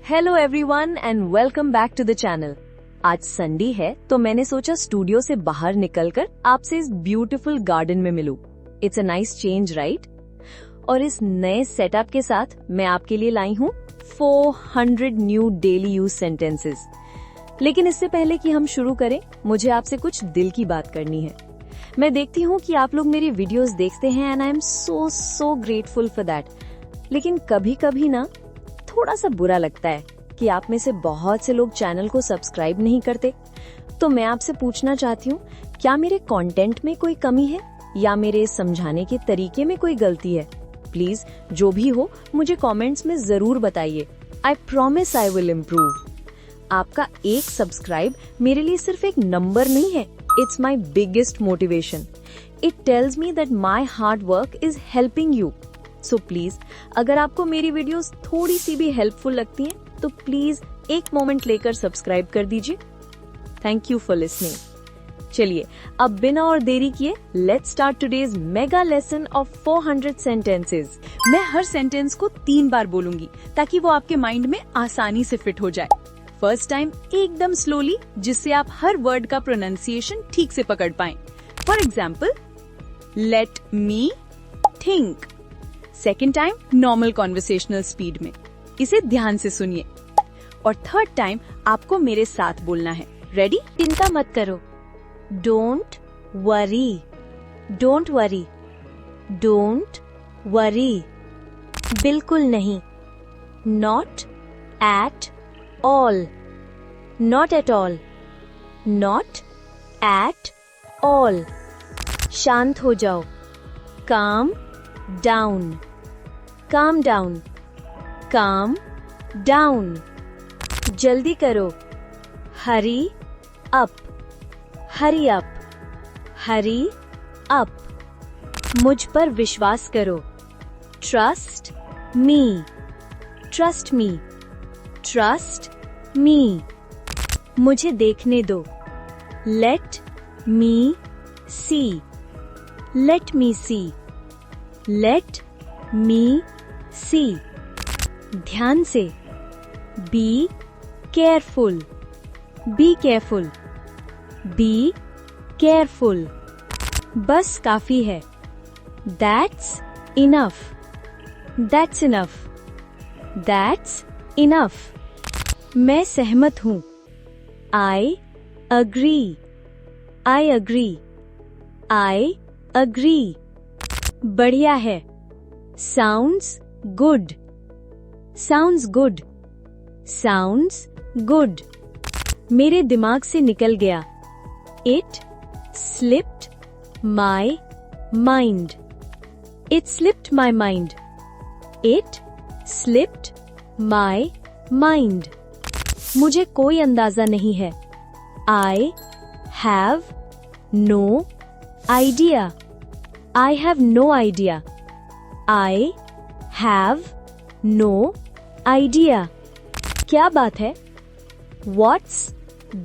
Hello everyone and welcome back to the channel. आज Sunday है तो मैंने सोचा स्टूडियो से बाहर निकलकर आपसे इस ब्यूटीफुल गार्डन में मिलूं। It's a nice change right? और इस नए सेटअप के साथ मैं आपके लिए लाई हूँ 400 न्यू डेली यूज सेंटेंसेस। लेकिन इससे पहले कि हम शुरू करें, मुझे आपसे कुछ दिल की बात करनी है। मैं देखती हूँ कि आप लोग मेरी वीडियोस देखते हैं and I am so grateful for that. लेकिन कभी कभी ना थोड़ा सा बुरा लगता है कि आप में से बहुत से लोग चैनल को सब्सक्राइब नहीं करते। तो मैं आपसे पूछना चाहती हूँ, क्या मेरे कंटेंट में कोई कमी है या मेरे समझाने के तरीके में कोई गलती है? प्लीज जो भी हो मुझे कमेंट्स में जरूर बताइए। I promise I will improve. आपका एक सब्सक्राइब मेरे लिए सिर्फ एक नंबर नहीं है, it's my biggest motivation. It tells me that my hard work is helping you. So please अगर आपको मेरी वीडियोस थोड़ी सी भी हेल्पफुल लगती हैं, तो प्लीज एक मोमेंट लेकर सब्सक्राइब कर दीजिए। Thank you for listening. चलिए अब बिना और देरी किए let's start today's mega lesson of 400 sentences. मैं हर सेंटेंस को 3 बार बोलूंगी ताकि वो आपके माइंड में आसानी से फिट हो जाए। फर्स्ट टाइम एकदम स्लोली, जिससे आप हर वर्ड का प्रोनाउंसिएशन ठीक से पकड़ पाएं। For example, let me think. Second time normal conversational speed में, इसे ध्यान से सुनिए। और थर्ड टाइम आपको मेरे साथ बोलना है। रेडी? चिंता मत करो। Don't worry, don't worry, don't worry. बिल्कुल नहीं। Not at all, not at all, not at all. शांत हो जाओ। Calm down, calm down, calm down. जल्दी करो। Hurry up, hurry up, hurry up. मुझ पर विश्वास करो। Trust me, trust me, trust me. मुझे देखने दो। लेट मी सी, लेट मी सी, लेट मी सी। ध्यान से। Be careful, be careful, be careful. बस काफी है। That's enough, that's enough, that's enough. मैं सहमत हूँ। I agree, I agree, I agree. बढ़िया है। Sounds good, sounds good, sounds good. मेरे दिमाग से निकल गया। It slipped my mind, it slipped my mind, it slipped my mind. मुझे कोई अंदाजा नहीं है। I have no idea, I have no idea. I have no idea. क्या बात है? What's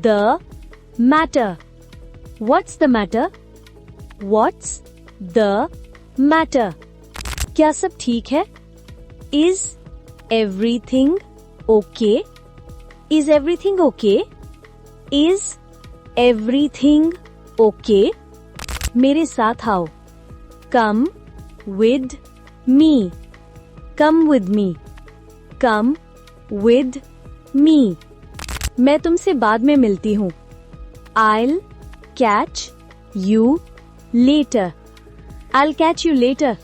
the matter? What's the matter? What's the matter? क्या सब ठीक है? Is everything okay? Is everything okay? Is everything okay? मेरे साथ आओ। Come with me, come with me, come with me। मैं तुमसे बाद में मिलती हूँ। I'll catch you later, I'll catch you later,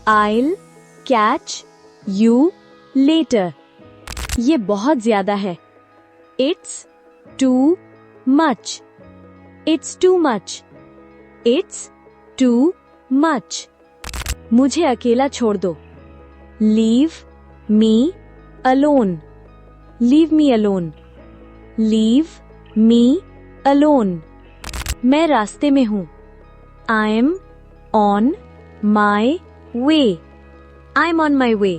I'll catch you later। ये बहुत ज्यादा है। It's too much, it's too much, it's too much। मुझे अकेला छोड़ दो। Leave me alone, leave me alone, leave me alone। मैं रास्ते में हूँ। I am on my way, I am on my way,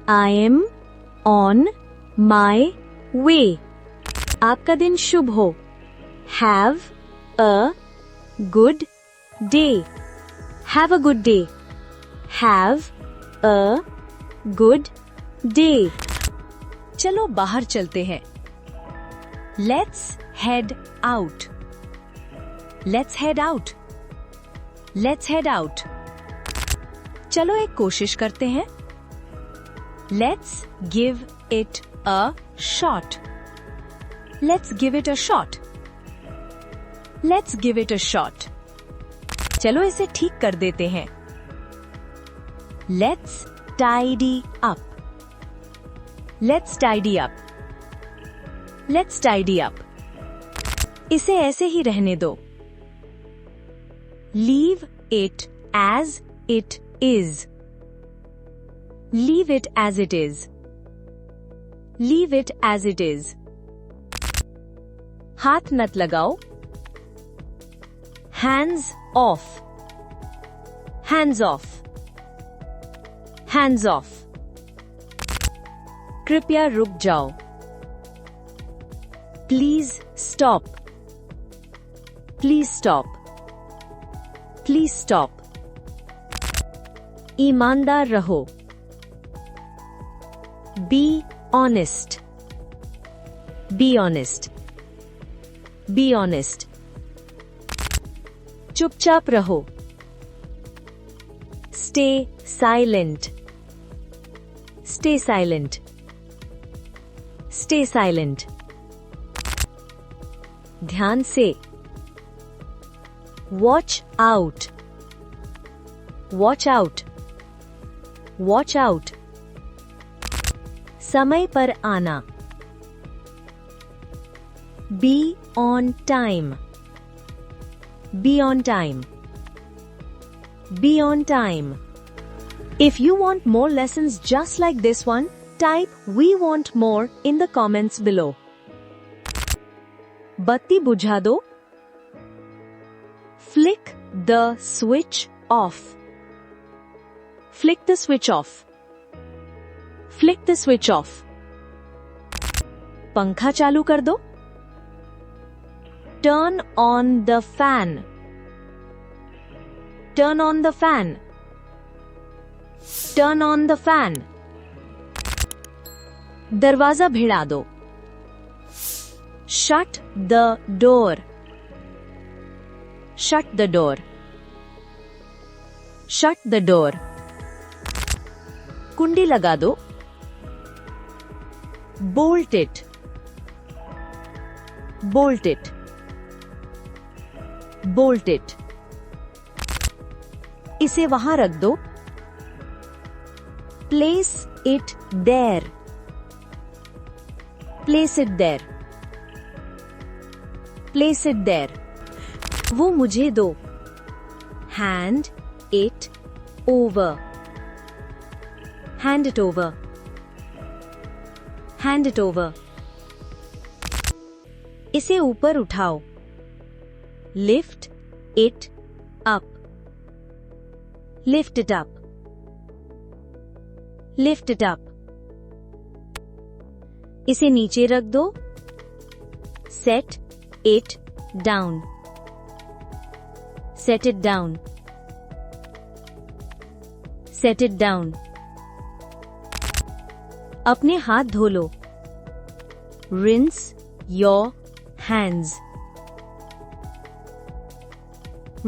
I am on my way। आपका दिन शुभ हो। Have a good day, have a good day, have a good day। चलो बाहर चलते हैं। Let's head out. Let's head out. Let's head out. चलो एक कोशिश करते हैं। Let's give it a shot. Let's give it a shot. Let's give it a shot. चलो इसे ठीक कर देते हैं। Let's tidy up. Let's tidy up. Let's tidy up. इसे ऐसे ही रहने दो। Leave it as it is. Leave it as it is. Leave it as it is. हाथ मत लगाओ। Hands off. Hands off. Hands off. कृपया रुक जाओ। Please stop. Please stop. Please stop. ईमानदार रहो। Be honest. Be honest. Be honest. चुपचाप रहो। Stay silent. Stay silent. Stay silent. ध्यान से। Watch out. Watch out. Watch out. समय पर आना। Be on time. Be on time. Be on time. If you want more lessons just like this one, type "We want more" in the comments below. बत्ती बुझा दो। Flick the switch off. Flick the switch off. Flick the switch off. पंखा चालू कर दो। Turn on the fan. Turn on the fan. Turn on the fan. दरवाजा भिड़ा दो। Shut the door. Shut the door. Shut the door. कुंडी लगा दो। Bolt it. Bolt it. Bolt it. इसे वहां रख दो। Place it there. Place it there. Place it there. वो मुझे दो। Hand it over. Hand it over. Hand it over. इसे ऊपर उठाओ। Lift it up. Lift it up. Lift it up. इसे नीचे रख दो। Set it down. Set it down. Set it down. अपने हाथ धो लो। Rinse your hands.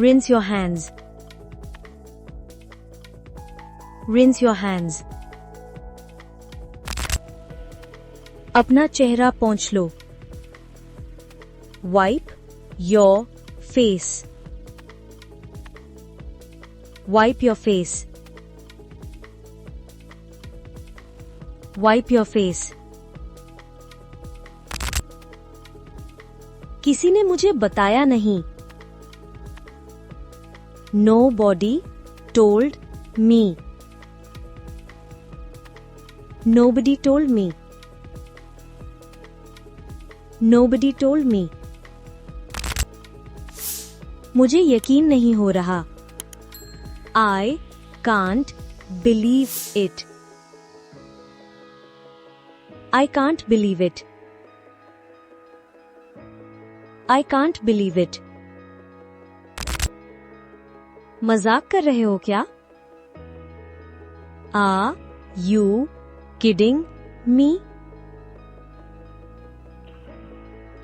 Rinse your hands. Rinse your hands. अपना चेहरा पोंछ लो। Wipe your face. Wipe your face. Wipe your face. किसी ने मुझे बताया नहीं। Nobody told me. Nobody told me. Nobody told me. मुझे यकीन नहीं हो रहा। I can't believe it. I can't believe it. I can't believe it. मजाक कर रहे हो क्या? Are you kidding me?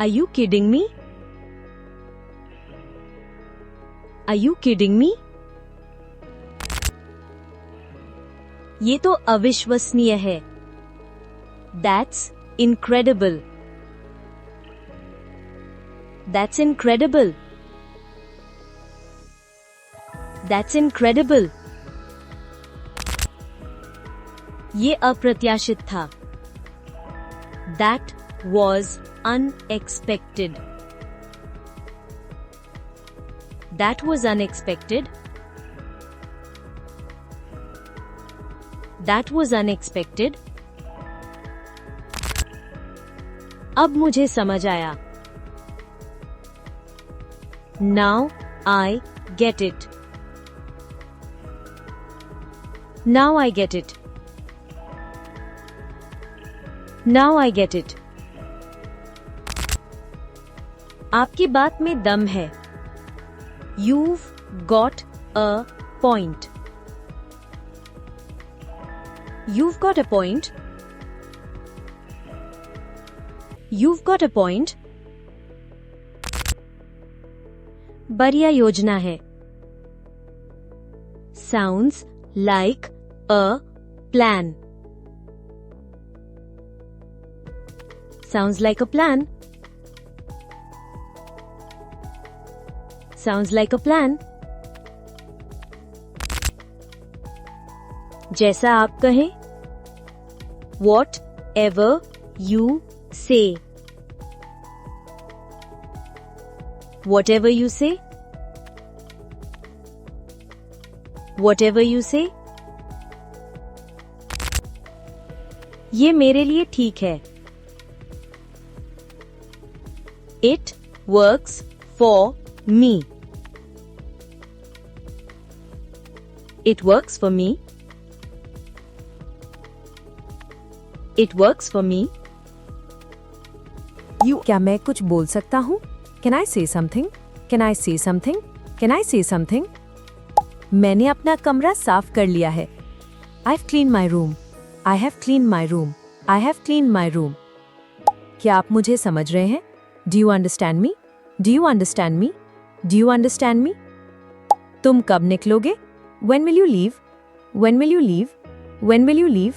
Are you kidding me? Are you kidding me? ये तो अविश्वसनीय है. That's incredible. That's incredible. That's incredible. ये अप्रत्याशित था. That was unexpected. That was unexpected. That was unexpected. अब मुझे समझ आया. Now I get it. Now I get it. Now I get it. आपकी बात में दम है. You've got a point. You've got a point. You've got a point. बढ़िया योजना है. Sounds like a plan. Sounds like a plan. Sounds like a plan. जैसा आप कहें. Whatever you say. Whatever you say. Whatever you say. ये मेरे लिए ठीक है. It works for me. It works for me. It works for me. क्या मैं कुछ बोल सकता हूँ? Can I say something? Can I say something? Can I say something? मैंने अपना कमरा साफ कर लिया है. I've cleaned my room. I have cleaned my room. I have cleaned my room. क्या आप मुझे समझ रहे हैं? Do you understand me? Do you understand me? Do you understand me? तुम कब निकलोगे? When will you leave? When will you leave? When will you leave?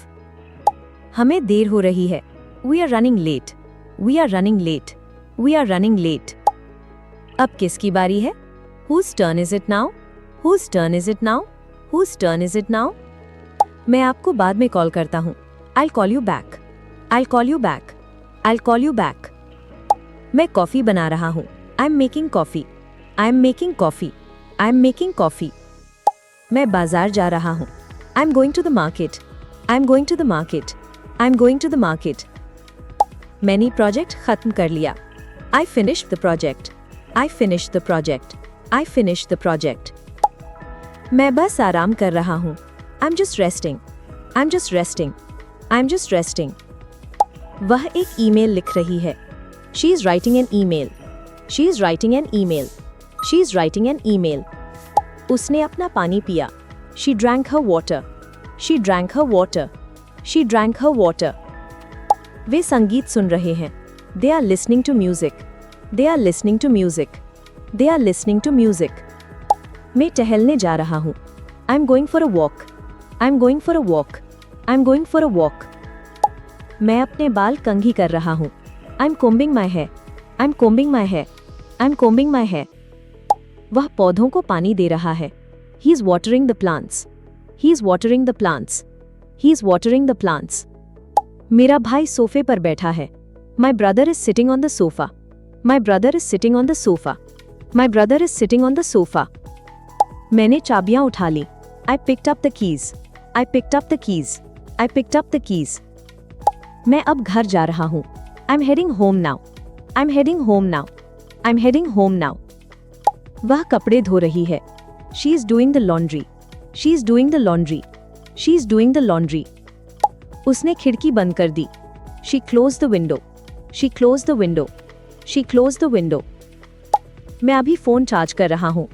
हमें देर हो रही है. We are running late. We are running late. We are running late. अब किसकी बारी है? Whose turn is it now? Whose turn is it now? Whose turn is it now? मैं आपको बाद में कॉल करता हूँ. I'll call you back. I'll call you back. I'll call you back. मैं कॉफी बना रहा हूँ. I'm making coffee. I'm making coffee. I'm making coffee. मैं बाजार जा रहा हूँ. I'm going to the market. I'm going to the market. I'm going to the market. मैंने प्रोजेक्ट खत्म कर लिया. I finished the project. I finished the project. I finished the project. मैं बस आराम कर रहा हूँ. I'm just resting. I'm just resting. I'm just resting. वह एक ईमेल लिख रही है. She is writing an email. She is writing an email. She is writing an email. उसने अपना पानी पिया. She drank her water. She drank her water. She drank her water. वे संगीत सुन रहे हैं. They are listening to music. They are listening to music. They are listening to music. मैं टहलने जा रहा हूँ. I'm going for a walk. I'm going for a walk. I'm going for a walk. मैं अपने बाल कंघी कर रहा हूँ. I'm combing my hair. I'm combing my hair. I'm combing my hair. वह पौधों को पानी दे रहा है. He is watering the plants. He is watering the plants. He is watering the plants. मेरा भाई सोफे पर बैठा है. My brother is sitting on the sofa. My brother is sitting on the sofa. My brother is sitting on the sofa. मैंने चाबियां उठा ली. I picked up the keys. I picked up the keys. I picked up the keys. मैं अब घर जा रहा हूँ. I'm heading home now. I'm heading home now. I'm heading home now. वह कपड़े धो रही है. She is doing the laundry. She is doing the laundry. She is doing the laundry. उसने खिड़की बंद कर दी. She closed the window. She closed the window. She closed the window. मैं अभी फोन चार्ज कर रहा हूँ.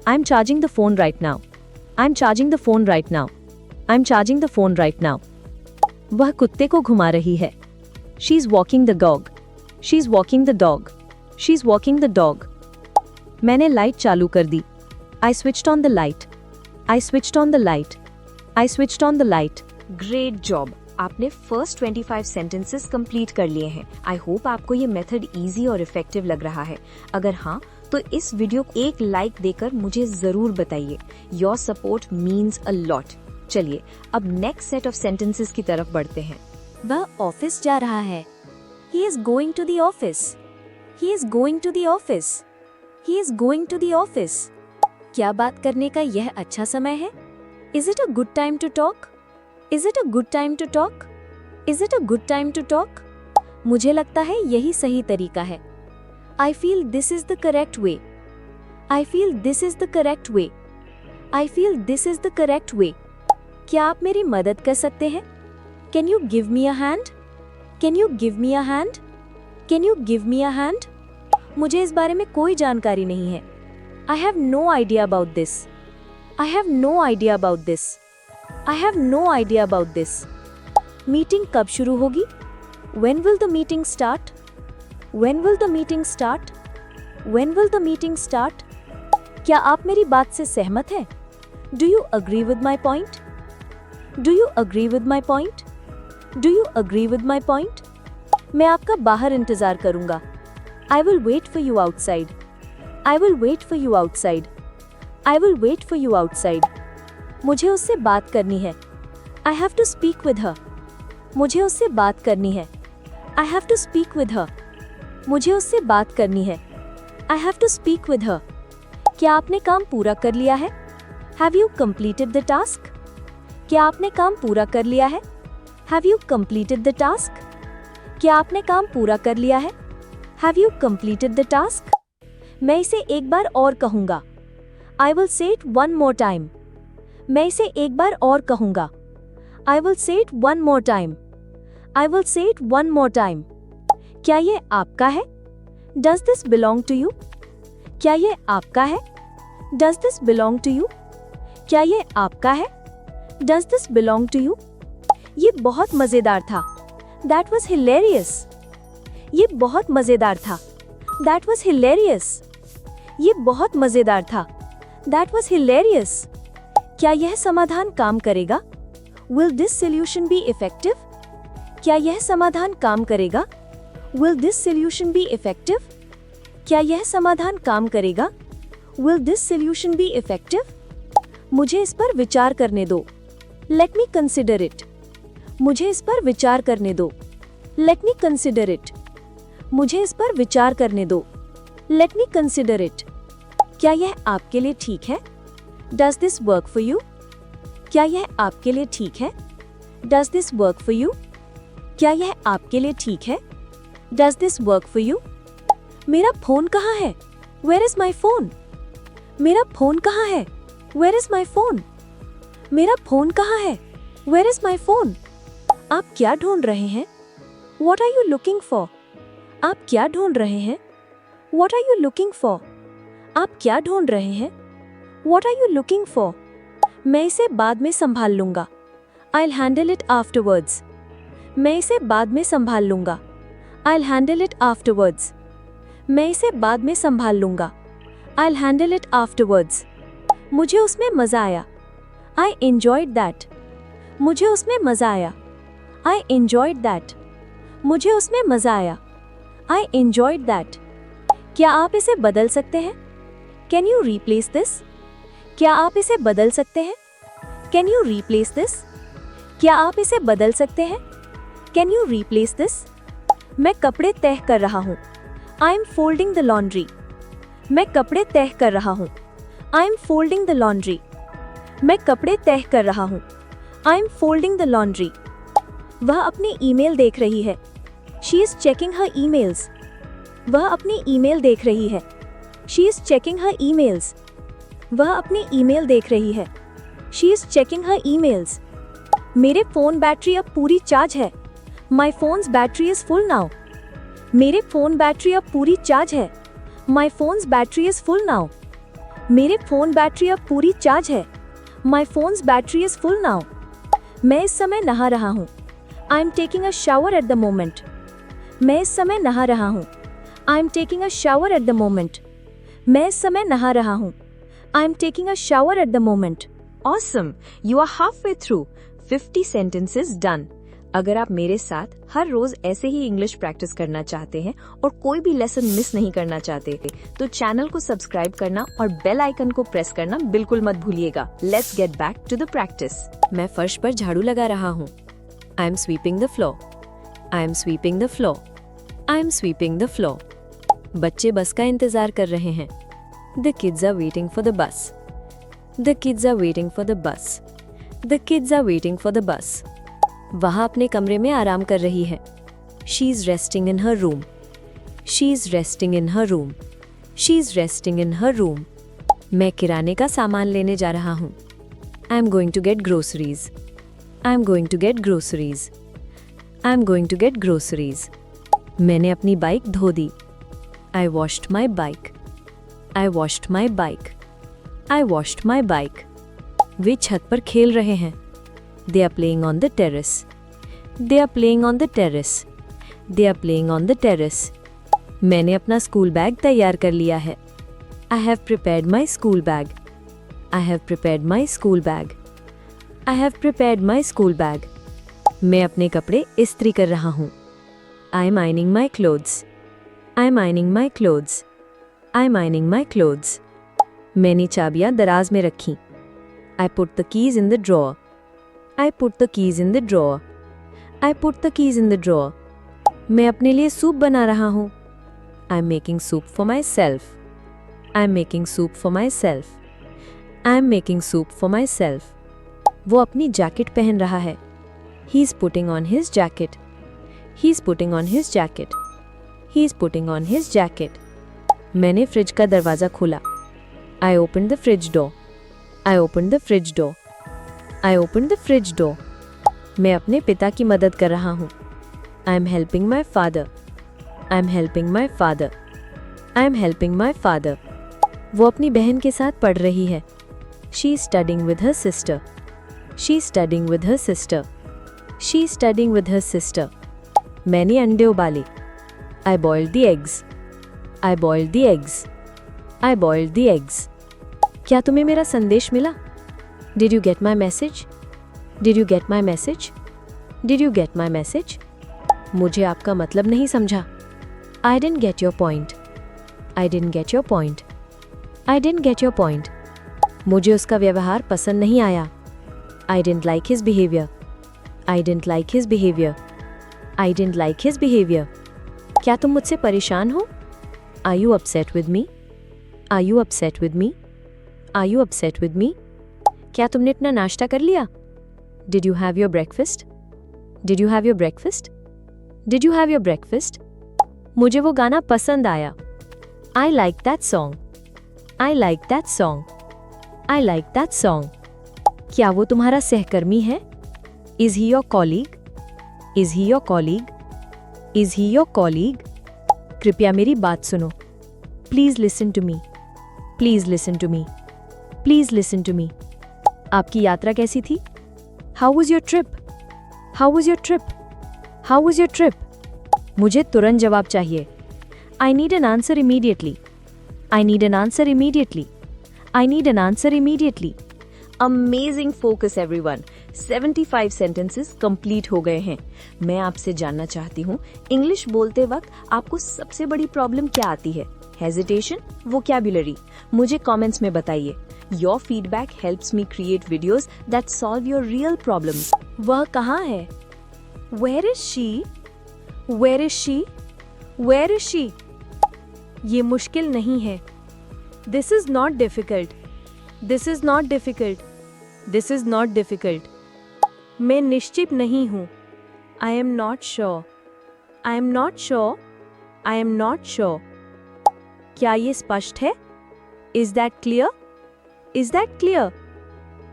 I'm charging the phone right now. I'm charging the phone right now. I'm charging the phone right now. वह कुत्ते को घुमा रही है. She is walking the dog. She is walking the dog, she is walking the dog. मैंने light चालू कर दी, I switched on the light, I switched on the light, I switched on the light. Great job, आपने first 25 sentences complete कर लिए हैं। I hope आपको ये मेथड इजी और इफेक्टिव लग रहा है। अगर हाँ, तो इस वीडियो को एक लाइक देकर मुझे जरूर बताइए। Your support means a lot. चलिए अब नेक्स्ट सेट ऑफ सेंटेंसेस की तरफ बढ़ते हैं। वह ऑफिस जा रहा है, he is going to the office, he is going to the office, he is going to the office. क्या बात करने का यह अच्छा समय है? Is it a good time to talk? Is it a good time to talk? Is it a good time to talk? मुझे लगता है यही सही तरीका है। I feel this is the correct way. I feel this is the correct way. I feel this is the correct way. क्या आप मेरी मदद कर सकते हैं? Can you give me a hand? Can you give me a hand? Can you give me a hand? मुझे इस बारे में कोई जानकारी नहीं है। I have no idea about this. I have no idea about this. I have no idea about this. Meeting कब शुरू होगी? When will the meeting start? When will the meeting start? When will the meeting start? क्या आप मेरी बात से सहमत हैं? Do you agree with my point? Do you agree with my point? Do you agree with my point? मैं आपका बाहर इंतजार करूंगा। I will wait for you outside. I will wait for you outside. I will wait for you outside. मुझे उससे बात करनी है। I have to speak with her. मुझे उससे बात करनी है। I have to speak with her. मुझे उससे बात करनी है। I have to speak with her. क्या आपने काम पूरा कर लिया है? Have you completed the task? क्या आपने काम पूरा कर लिया है? Have you completed the task? क्या आपने काम पूरा कर लिया है? Have you completed the task? मैं इसे एक बार और कहूँगा। I will say it one more time. मैं इसे एक बार और कहूँगा। I will say it one more time. I will say it one more time. क्या ये आपका है? Does this belong to you? क्या ये आपका है? Does this belong to you? क्या ये आपका है? Does this belong to you? ये बहुत मजेदार था। That was hilarious. ये बहुत मजेदार था। That was hilarious. ये बहुत मजेदार था। That was hilarious. क्या यह समाधान काम करेगा? Will this solution be effective? क्या यह समाधान काम करेगा? Will this solution be effective? क्या यह समाधान काम करेगा? Will this solution be effective? मुझे इस पर विचार करने दो। Let me consider it. मुझे इस पर विचार करने दो। Let me consider it. मुझे इस पर विचार करने दो। Let me consider it. क्या यह आपके लिए ठीक है? Does this work for you? क्या यह आपके लिए ठीक है? Does this work for you? क्या यह आपके लिए ठीक है? Does this work for you? मेरा फोन कहाँ है? Where is my phone? मेरा फोन कहाँ है? Where is my phone? मेरा फोन कहाँ है? Where is my phone? आप क्या ढूंढ रहे हैं? What are you looking for? आप क्या ढूंढ रहे हैं? What are you looking for? आप क्या ढूंढ रहे हैं? What are you looking for? मैं इसे बाद में संभाल लूंगा। I'll handle it afterwards. मैं इसे बाद में संभाल लूंगा। I'll handle it afterwards. मैं इसे बाद में संभाल लूंगा। I'll handle it afterwards. मुझे उसमें मजा आया। I enjoyed that. मुझे उसमें मजा आया। I enjoyed that. मुझे उसमें मजा आया। I enjoyed that. क्या आप इसे बदल सकते हैं? Can you replace this? क्या आप इसे बदल सकते हैं? Can you replace this? क्या आप इसे बदल सकते हैं? Can you replace this? मैं कपड़े तह कर रहा हूँ। I am folding the laundry. मैं कपड़े तह कर रहा हूँ। I am folding the laundry. मैं कपड़े तह कर रहा हूँ। I am folding the laundry. वह अपनी ईमेल देख रही है। She is checking her emails. वह अपनी ईमेल देख रही है। She is checking her emails. वह अपनी ईमेल देख रही है। She is checking her emails. मेरे फोन बैटरी अब पूरी चार्ज है। My phone's battery is full now. मेरे फोन बैटरी अब पूरी चार्ज है। My phone's battery is full now. मेरे फोन बैटरी अब पूरी चार्ज है। My phone's battery is full now. मैं इस समय नहा रहा हूँ। I am taking a shower at the moment. मैं इस समय नहा रहा हूँ। I am taking a shower at the moment. मैं इस समय नहा रहा हूँ। I am taking a shower at the moment. Awesome, you are half way through. 50 sentences done. अगर आप मेरे साथ हर रोज ऐसे ही इंग्लिश प्रैक्टिस करना चाहते हैं और कोई भी लेसन मिस नहीं करना चाहते तो चैनल को सब्सक्राइब करना और बेल आइकन को प्रेस करना बिल्कुल मत भूलिएगा। Let's get back to the practice. मैं फर्श पर झाड़ू लगा रहा हूँ। I am sweeping the floor. I am sweeping the floor. I am sweeping the floor. बच्चे बस का इंतजार कर रहे हैं। The kids are waiting for the bus. The kids are waiting for the bus. The kids are waiting for the bus. वह अपने कमरे में आराम कर रही है। She is resting in her room. She is resting in her room. She is resting in her room. मैं किराने का सामान लेने जा रहा हूँ। I am going to get groceries. I am going to get groceries. I am going to get groceries. मैंने अपनी बाइक धो दी। I washed my bike. I washed my bike. I washed my bike. वे छत पर खेल रहे हैं। They are playing on the terrace. They are playing on the terrace. They are playing on the terrace. मैंने अपना स्कूल बैग तैयार कर लिया है। I have prepared my school bag. I have prepared my school bag. I have prepared my school bag. मैं अपने कपड़े इस्त्री कर रहा हूँ। I am ironing my clothes. I am ironing my clothes. I am ironing my clothes. मैंने चाबियाँ दराज में रखी। I put the keys in the drawer. I put the keys in the drawer. I put the keys in the drawer. मैं अपने लिए soup बना रहा हूँ। I'm making soup for myself. I'm making soup for myself. I'm making soup for myself. वो अपनी jacket पहन रहा है। He's putting on his jacket. He's putting on his jacket. He's putting on his jacket. मैंने fridge का दरवाज़ा खोला। I opened the fridge door. I opened the fridge door. I opened the fridge door. मैं अपने पिता की मदद कर रहा हूँ। I am helping my father. I am helping my father. I am helping my father. वो अपनी बहन के साथ पढ़ रही है। She is studying with her sister. She is studying with her sister. She is studying with her sister. मैंने अंडे उबाले। I boiled the eggs. I boiled the eggs. I boiled the eggs. क्या तुम्हें मेरा संदेश मिला? Did you get my message? Did you get my message? Did you get my message? मुझे आपका मतलब नहीं समझा। I didn't get your point. I didn't get your point. I didn't get your point. मुझे उसका व्यवहार पसंद नहीं आया। I didn't like his behavior. I didn't like his behavior. I didn't like his behavior. क्या तुम मुझसे परेशान हो? Are you upset with me? Are you upset with me? Are you upset with me? क्या तुमने अपना नाश्ता कर लिया? Did you have your breakfast? Did you have your breakfast? Did you have your breakfast? मुझे वो गाना पसंद आया। I like that song. I like that song. I like that song. क्या वो तुम्हारा सहकर्मी है? Is he your colleague? Is he your colleague? Is he your colleague? कृपया मेरी बात सुनो। Please listen to me. Please listen to me. Please listen to me. आपकी यात्रा कैसी थी? How was your trip? How was your trip? How was your trip? मुझे तुरंत जवाब चाहिए। I need an answer immediately. I need an answer immediately. I need an answer immediately. Amazing focus everyone. 75 sentences complete हो गए हैं। मैं आपसे जानना चाहती हूँ, इंग्लिश बोलते वक्त आपको सबसे बड़ी प्रॉब्लम क्या आती है? Hesitation, vocabulary? मुझे कमेंट्स में बताइए। Your feedback helps me create videos that solve your real problems. वह कहाँ है? Where is she? Where is she? Where is she? ये मुश्किल नहीं है। This is not difficult. This is not difficult. This is not difficult. मैं निश्चित नहीं हूँ। I am not sure. I am not sure. I am not sure. क्या ये स्पष्ट है? Is that clear? Is that clear?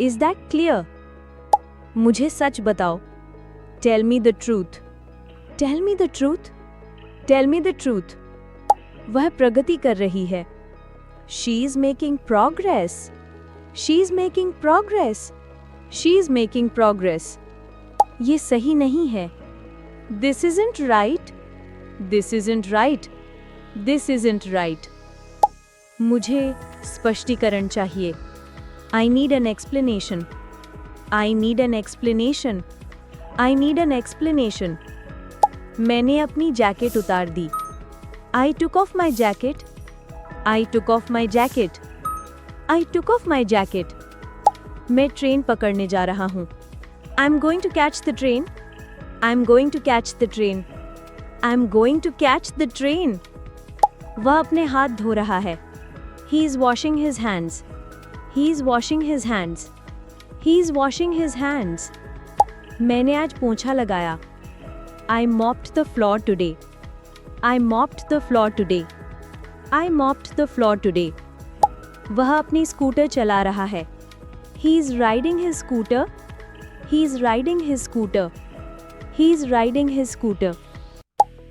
Is that clear? मुझे सच बताओ। Tell me the truth. Tell me the truth. Tell me the truth. वह प्रगति कर रही है। She is making progress. She is making progress. She is making progress. ये सही नहीं है। This isn't right. This isn't right, this isn't right. मुझे स्पष्टीकरण चाहिए। I need an explanation, I need an explanation, I need an explanation. मैंने अपनी jacket उतार दी। I took off my jacket, I took off my jacket, I took off my jacket. मैं train पकड़ने जा रहा हूँ। I am going to catch the train, I am going to catch the train, I am going to catch the train. वह अपने हाथ धो रहा है। He is washing his hands, he is washing his hands, he is washing his hands. मैंने आज पोंछा लगाया। I mopped the floor today, I mopped the floor today, I mopped the floor today. वह अपनी स्कूटर चला रहा है। He is riding his scooter, he is riding his scooter, he is riding his scooter.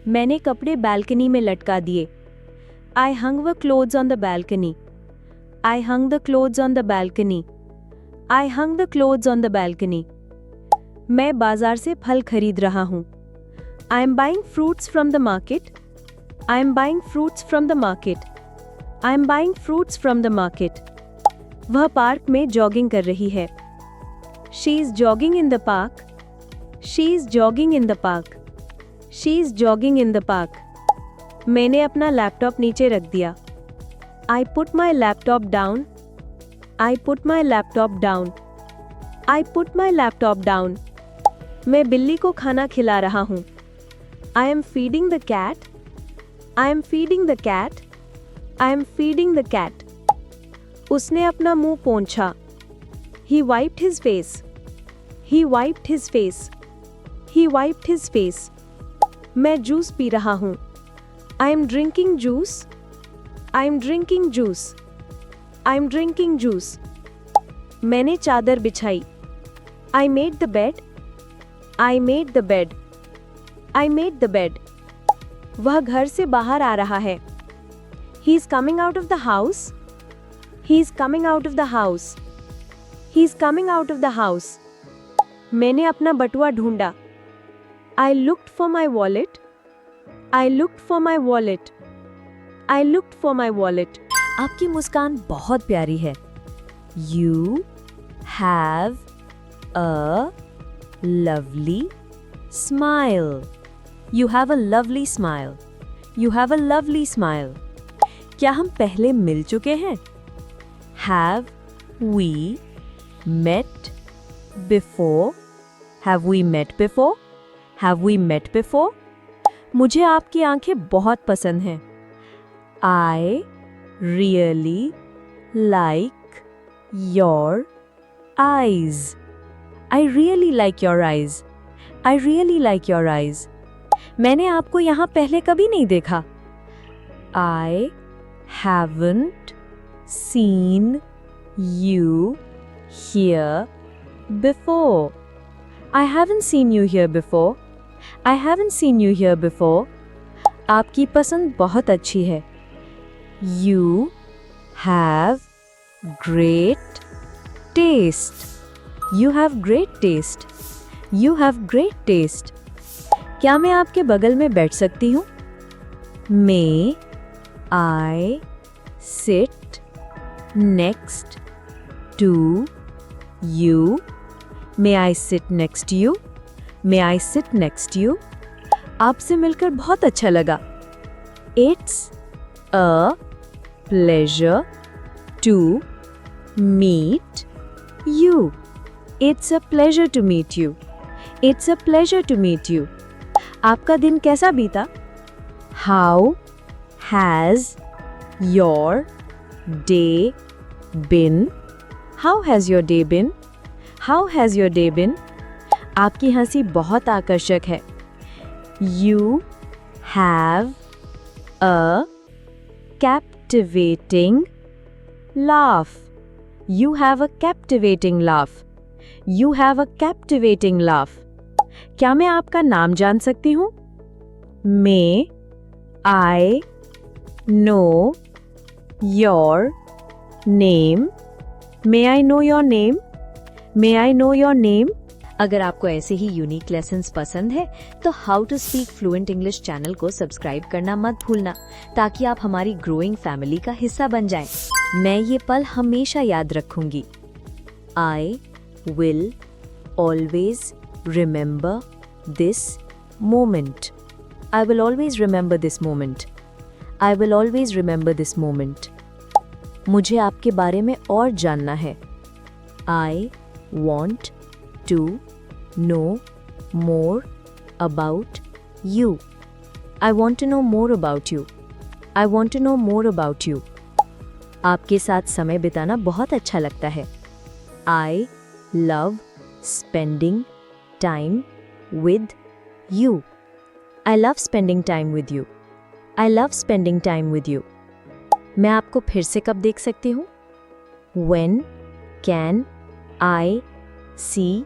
मैंने कपड़े balcony में लटका दिए। आई हंग the clothes on the balcony, I hung the clothes on the balcony, I hung the clothes on the balcony. मैं बाजार से फल खरीद रहा हूँ। I am buying fruits from the market, I am buying fruits from the market, I am buying fruits from the market. वह park में jogging कर रही है। She is jogging in the park, she is jogging in the park, she is jogging in the park. मैंने अपना laptop नीचे रख दिया। I put my laptop down, I put my laptop down, I put my laptop down. मैं बिल्ली को खाना खिला रहा हूँ। I am feeding the cat, I am feeding the cat, I am feeding the cat. उसने अपना मुंह पोंछा। He wiped his face, he wiped his face, he wiped his face. मैं जूस पी रहा हूँ। I am drinking juice, I am drinking juice, I am drinking juice. मैंने चादर बिछाई। I made the bed, I made the bed, I made the bed. वह घर से बाहर आ रहा है। He is coming out of the house, he is coming out of the house, he is coming out of the house. मैंने अपना बटुआ ढूंढा। I looked for my wallet, I looked for my wallet, I looked for my wallet. आपकी मुस्कान बहुत प्यारी है। You have a lovely smile. You have a lovely smile. You have a lovely smile. क्या हम पहले मिल चुके हैं? Have we met before? Have we met before? Have we met before? मुझे आपकी आंखें बहुत पसंद हैं। I really like your eyes. I really like your eyes. I really like your eyes. मैंने आपको यहाँ पहले कभी नहीं देखा। I haven't seen you here before. I haven't seen you here before. I haven't seen you here before. आपकी पसंद बहुत अच्छी है। You have great taste. You have great taste. You have great taste. क्या मैं आपके बगल में बैठ सकती हूँ? May I sit next to you? May I sit next to you? May I sit next to you? आपसे मिलकर बहुत अच्छा लगा। It's a pleasure to meet you. It's a pleasure to meet you. It's a pleasure to meet you. आपका दिन कैसा बीता? How has your day been? How has your day been? How has your day been? आपकी हंसी बहुत आकर्षक है। You have a captivating laugh. You have a captivating laugh. You have a captivating laugh. क्या मैं आपका नाम जान सकती हूँ? May I know your name? May I know your name? May I know your name? अगर आपको ऐसे ही यूनिक लेसन्स पसंद है तो how to speak fluent English channel को सब्सक्राइब करना मत भूलना, ताकि आप हमारी ग्रोइंग फैमिली का हिस्सा बन जाएं। मैं ये पल हमेशा याद रखूंगी। I will always remember this moment. I will always remember this moment. I will always remember this moment. मुझे आपके बारे में और जानना है। I want to know more about you. I want to know more about you. I want to know more about you. आपके साथ समय बिताना बहुत अच्छा लगता है। I love spending time with you. I love spending time with you. I love spending time with you. मैं आपको फिर से कब देख सकती हूँ? When can I see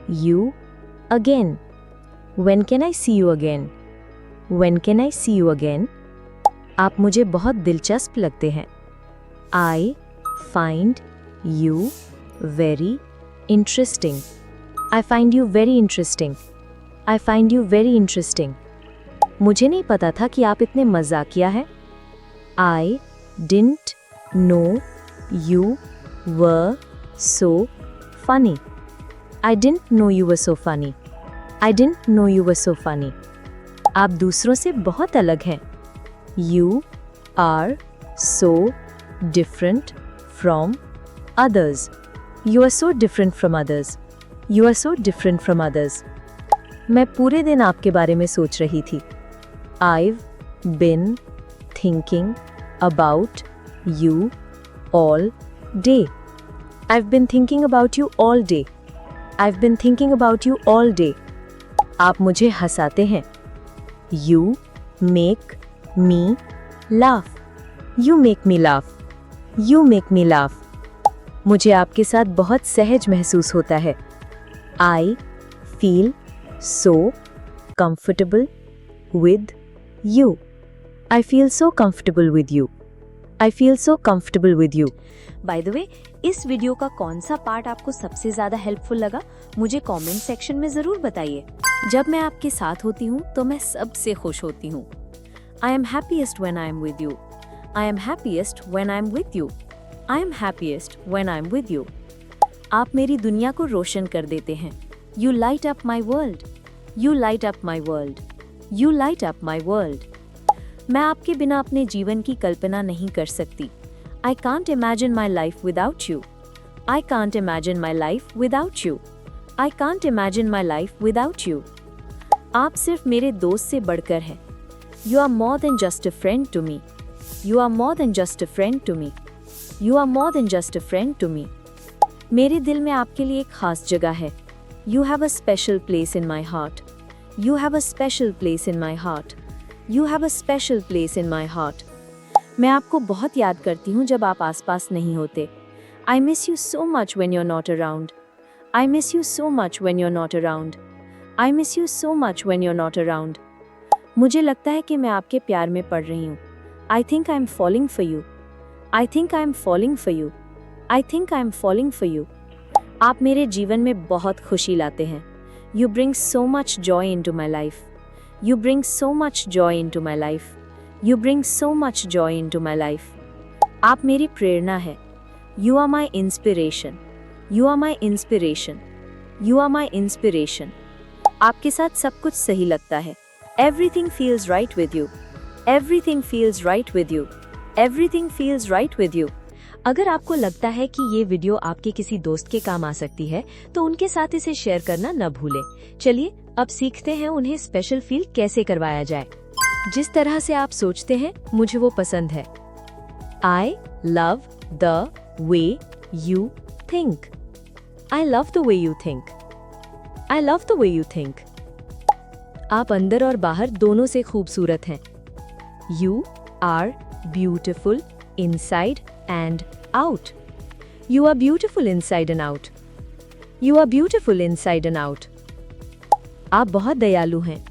you again? When can I see you again? When can I see you again? आप मुझे बहुत दिलचस्प लगते हैं। I find you very interesting. I find you very interesting. I find you very interesting. मुझे नहीं पता था कि आप इतने मजाकिया हैं। I didn't know you were so funny. I didn't know you were so funny. I didn't know you were so funny. आप दूसरों से बहुत अलग हैं। You are so different from others. You are so different from others. You are so different from others. मैं पूरे दिन आपके बारे में सोच रही थी। I've been thinking about you all day. I've been thinking about you all day. I've been thinking about you all day. आप मुझे हंसाते हैं। You make me laugh. You make me laugh. You make me laugh. मुझे आपके साथ बहुत सहज महसूस होता है। I feel so comfortable with you. I feel so comfortable with you. I feel so comfortable with you. By the way, इस video का कौन सा पार्ट आपको सबसे ज्यादा हेल्पफुल लगा, मुझे कमेंट सेक्शन में जरूर बताइए। जब मैं आपके साथ होती हूँ तो मैं सबसे खुश होती हूँ। I am happiest when I am with you. I am happiest when I am with you. I am happiest when I am with you. आप मेरी दुनिया को रोशन कर देते हैं। You light up my world. You light up my world. You light up my world. मैं आपके बिना अपने जीवन की कल्पना नहीं कर सकती। I can't imagine my life without you. I can't imagine my life without you. I can't imagine my life without you. आप सिर्फ मेरे दोस्त से बढ़कर हैं। You are more than just a friend to me. You are more than just a friend to me. You are more than just a friend to me. मेरे दिल में आपके लिए एक खास जगह है। You have a special place in my heart. You have a special place in my heart. You have a special place in my heart. मैं आपको बहुत याद करती हूँ जब आप आसपास नहीं होते। I miss you so much when you're not around. I miss you so much when you're not around. I miss you so much when you're not around. मुझे लगता है कि मैं आपके प्यार में पड़ रही हूँ। I think I'm falling for you. I think I'm falling for you. I think I'm falling for you. आप मेरे जीवन में बहुत खुशी लाते हैं। You bring so much joy into my life. You bring so much joy into my life. You bring so much joy into my life. आप मेरी प्रेरणा है। You are my inspiration. You are my inspiration. You are my inspiration. आपके साथ सब कुछ सही लगता है। Everything feels right with you. Everything feels right with you. Everything feels right with you. अगर आपको लगता है कि ये वीडियो आपके किसी दोस्त के काम आ सकती है तो उनके साथ इसे शेयर करना न भूलें। चलिए अब सीखते हैं उन्हें स्पेशल फील कैसे करवाया जाए। जिस तरह से आप सोचते हैं मुझे वो पसंद है। I love the way you think. I love the way you think. I love the way you think. आप अंदर और बाहर दोनों से खूबसूरत हैं। You are beautiful inside and out. You are beautiful inside and out. You are beautiful inside and out. आप बहुत दयालु हैं।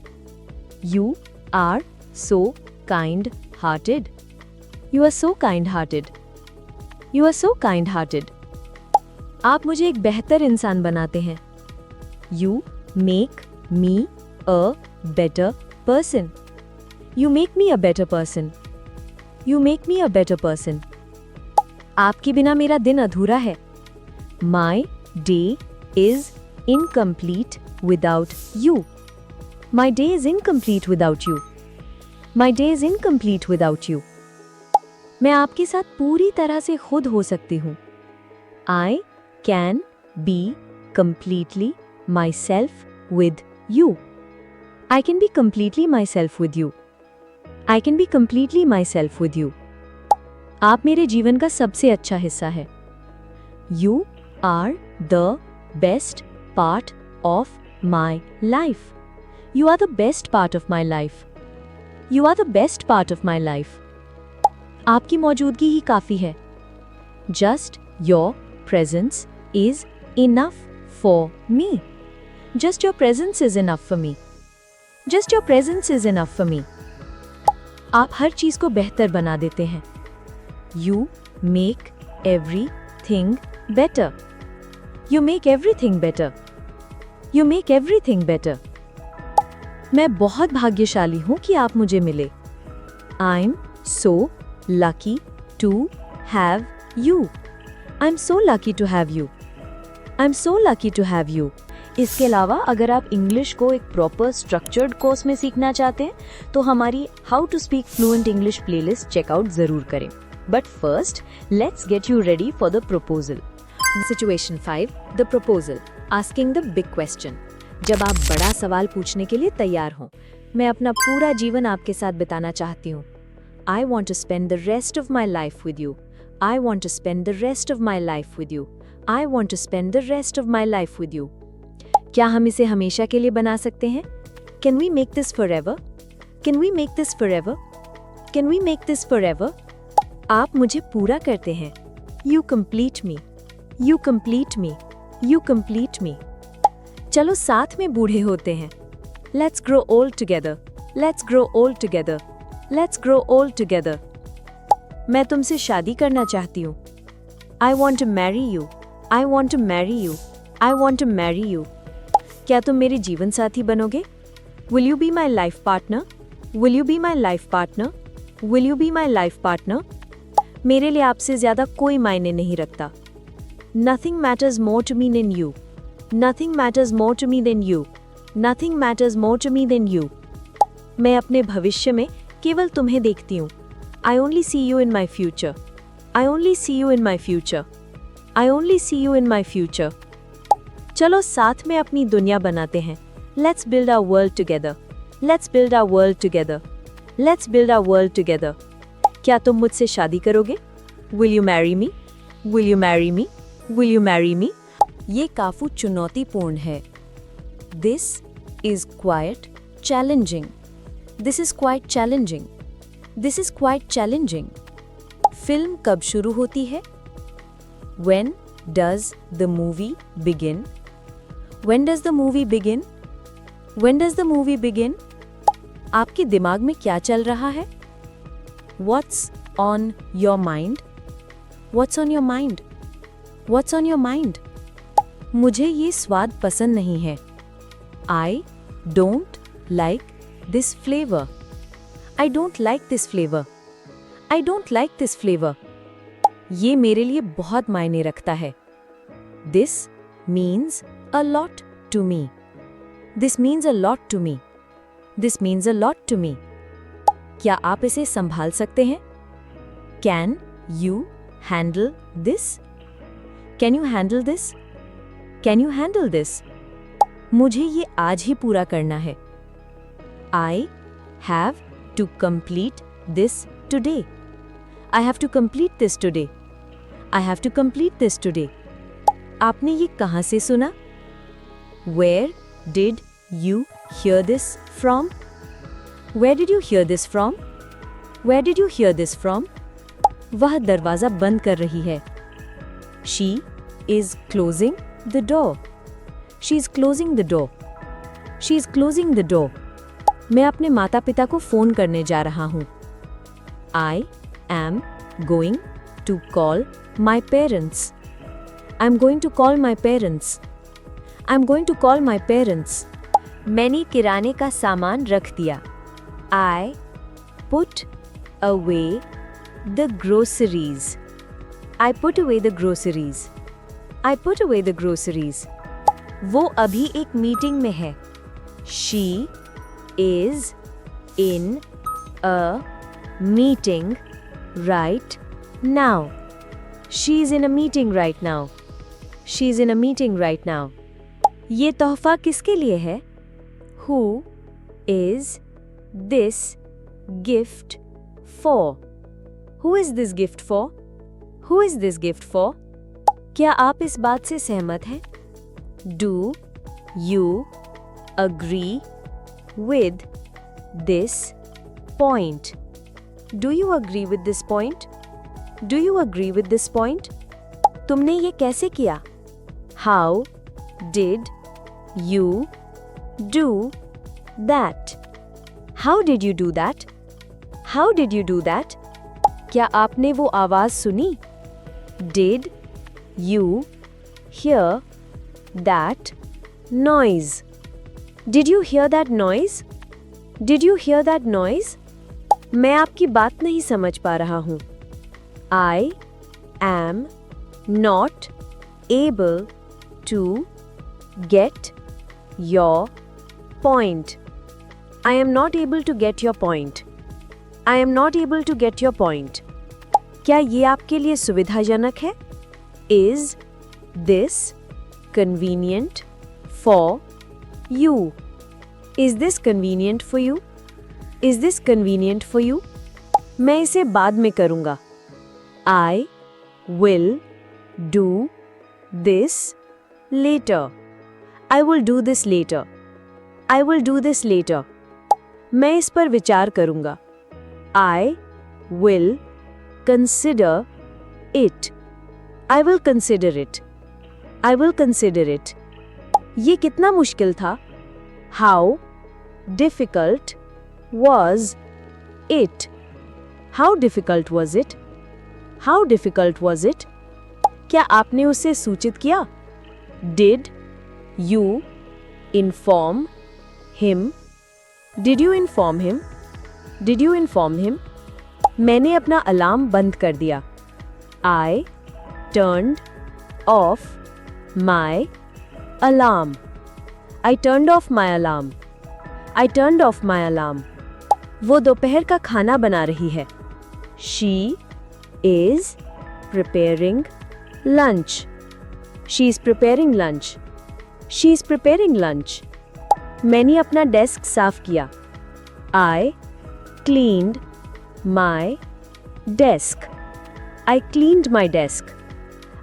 You are so kind-hearted. You are so kind-hearted. You are so kind-hearted. आप मुझे एक बेहतर इंसान बनाते हैं। You make me a better person. You make me a better person. You make me a better person. आपके बिना मेरा दिन अधूरा है. My day is incomplete without you. My day is incomplete without you. My day is incomplete without you. मैं आपके साथ पूरी तरह से खुद हो सकती हूँ. I can be completely myself with you. I can be completely myself with you. I can be completely myself with you. आप मेरे जीवन का सबसे अच्छा हिस्सा है. You are the best part of my life. You are the best part of my life. You are the best part of my life. आपकी मौजूदगी ही काफी है. Just your presence is enough for me. Just your presence is enough for me. Just your presence is enough for me. आप हर चीज को बेहतर बना देते हैं. You make everything better. You make everything better. You make everything better. मैं बहुत भाग्यशाली हूं कि आप मुझे मिले. I'm so lucky to have you. I'm so lucky to have you. I'm so lucky to have you. इसके अलावा अगर आप इंग्लिश को एक प्रॉपर स्ट्रक्चर्ड कोर्स में सीखना चाहते हैं तो हमारी how to speak fluent English playlist check out जरूर करें. But first let's get you ready for the proposal. Situation 5. The proposal. Asking the big question. जब आप बड़ा सवाल पूछने के लिए तैयार हों. मैं अपना पूरा जीवन आपके साथ बिताना चाहती हूँ. I want to spend the rest of my life with you. I want to spend the rest of my life with you. I want to spend the rest of my life with you. क्या हम इसे हमेशा के लिए बना सकते हैं? Can we make this forever? Can we make this forever? Can we make this forever? आप मुझे पूरा करते हैं. You complete me. You complete me. You complete me. चलो साथ में बूढ़े होते हैं. Let's grow old together. Let's grow old together. Let's grow old together. मैं तुमसे शादी करना चाहती हूँ. I want to marry you. I want to marry you. I want to marry you. क्या तुम मेरे जीवन साथी बनोगे? Will you be my life partner? Will you be my life partner? Will you be my life partner? मेरे लिए आपसे ज्यादा कोई मायने नहीं रखता. Nothing matters more to me than you. Nothing matters more to me than you. Nothing matters more to me than you. मैं अपने भविष्य में केवल तुम्हें देखती हूँ. I only see you in my future. I only see you in my future. I only see you in my future. चलो साथ में अपनी दुनिया बनाते हैं. Let's build our world together. Let's build our world together. Let's build our world together. क्या तुम मुझसे शादी करोगे? Will you marry me? Will you marry me? Will you marry me? ये काफी चुनौतीपूर्ण है. This is quite challenging. This is quite challenging. This is quite challenging. Film कब शुरू होती है? When does the movie begin? When does the movie begin? When does the movie begin? आपके दिमाग में क्या चल रहा है? What's on your mind? What's on your mind? What's on your mind? मुझे ये स्वाद पसंद नहीं है. I don't like this flavor. I don't like this flavor. I don't like this flavor. ये मेरे लिए बहुत मायने रखता है. This means a lot to me. This means a lot to me. This means a lot to me. क्या आप इसे संभाल सकते हैं? Can you handle this? Can you handle this? Can you handle this? मुझे ये आज ही पूरा करना है. I have to complete this today. I have to complete this today. I have to complete this today. आपने ये कहाँ से सुना? Where did you hear this from? Where did you hear this from? Where did you hear this from? वह दरवाजा बंद कर रही है. She is closing the door. She is closing the door. She is closing the door. मैं अपने माता पिता को फोन करने जा रहा हूँ. I am going to call my parents. I'm going to call my parents. I'm going to call my parents. मैंने किराने का सामान रख दिया. I put away the groceries. I put away the groceries. I put away the groceries. वो अभी एक meeting में है. She is in a meeting right now. She's in a meeting right now. She's in a meeting right now. ये तोहफा किसके लिए है? Who is this gift for? Who is this gift for? Who is this gift for? क्या आप इस बात से सहमत हैं? Do you agree with this point? Do you agree with this point? Do you agree with this point? तुमने ये कैसे किया? How did you do that? How did you do that? How did you do that? क्या आपने वो आवाज सुनी? Did you hear that noise? Did you hear that noise? Did you hear that noise? मैं आपकी बात नहीं समझ पा रहा हूँ. I am not able to get your point. I am not able to get your point. I am not able to get your point. क्या ये आपके लिए सुविधाजनक है? Is this convenient for you? Is this convenient for you? Is this convenient for you? मैं इसे बाद में करूँगा. I will do this later. I will do this later. I will do this later. मैं इस पर विचार करूँगा. I will consider it. I will consider it. I will consider it. ये कितना मुश्किल था? How difficult was it? How difficult was it? How difficult was it? क्या आपने उसे सूचित किया? Did you inform him? Did you inform him? Did you inform him? मैंने अपना अलार्म बंद कर दिया. I turned off my alarm. I turned off my alarm. I turned off my alarm. वो दोपहर का खाना बना रही है. She is preparing lunch. She is preparing lunch. She is preparing lunch. मैंने अपना डेस्क साफ किया. I cleaned my desk. I cleaned my desk.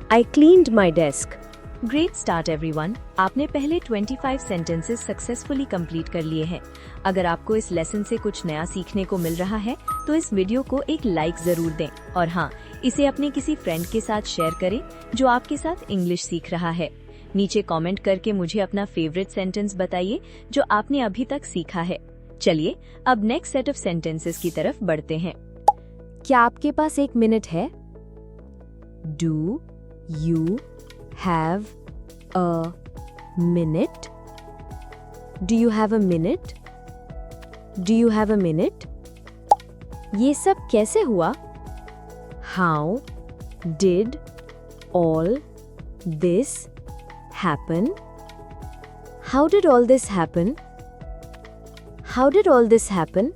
I cleaned my desk. Great start everyone. आपने पहले 25 सेंटेंसेस सक्सेसफुली कंप्लीट कर लिए हैं. अगर आपको इस लेसन से कुछ नया सीखने को मिल रहा है तो इस वीडियो को एक लाइक जरूर दें और हाँ, इसे अपने किसी फ्रेंड के साथ शेयर करें जो आपके साथ इंग्लिश सीख रहा है. नीचे कमेंट करके मुझे अपना फेवरेट सेंटेंस बताइए जो आपने अभी तक सीखा है. चलिए अब नेक्स्ट सेट ऑफ सेंटेंसेस की तरफ बढ़ते हैं. क्या आपके पास एक मिनट है? Do you have a minute? Do you have a minute? Do you have a minute? ये सब कैसे हुआ? How did all this happen? How did all this happen? How did all this happen?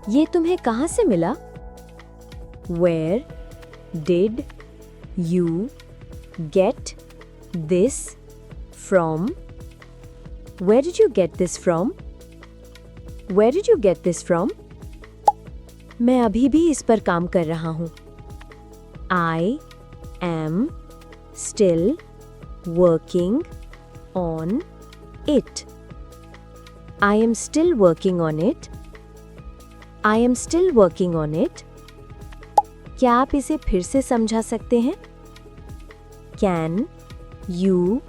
ये तुम्हें कहाँ से मिला? Where did you get this from? Where did you get this from? Where did you get this from? मैं अभी भी इस पर काम कर रहा हूँ. I am still working on it. I am still working on it. I am still working on it. क्या आप इसे फिर से समझा सकते हैं? Can you